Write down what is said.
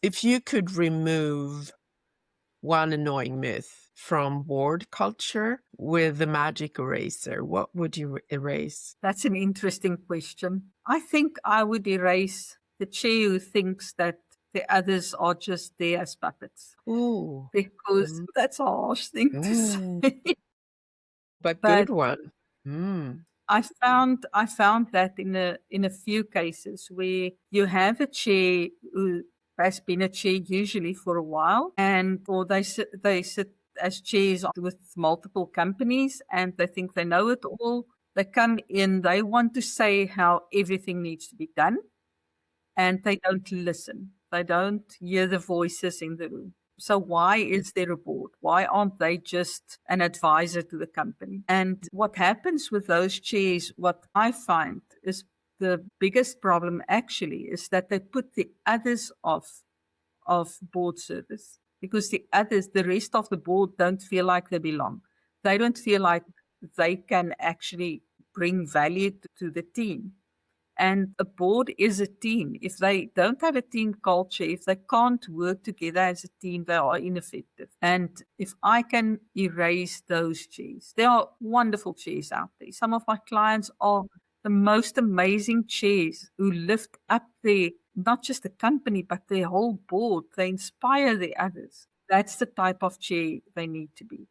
If you could remove one annoying myth from board culture with the magic eraser, what would you erase? That's an interesting question. I think I would erase the chair who thinks that the others are just there as puppets, Ooh. because Mm, that's a harsh thing to mm, say. but good But one. Mm. I found that in a few cases where you have a chair who has been a chair usually for a while, and or they sit as chairs with multiple companies, and they think they know it all. They come in, they want to say how everything needs to be done, and they don't listen. They don't hear the voices in the room. So why is there a board? Why aren't they just an advisor to the company? And what happens with those chairs, what I find is the biggest problem actually is that they put the others off of board service, because the rest of the board don't feel like they belong. They don't feel like they can actually bring value to the team. And a board is a team. If they don't have a team culture, if they can't work together as a team, they are ineffective. And if I can erase those chairs, there are wonderful chairs out there. Some of my clients are the most amazing chairs who lift up not just the company, but their whole board. They inspire the others. That's the type of chair they need to be.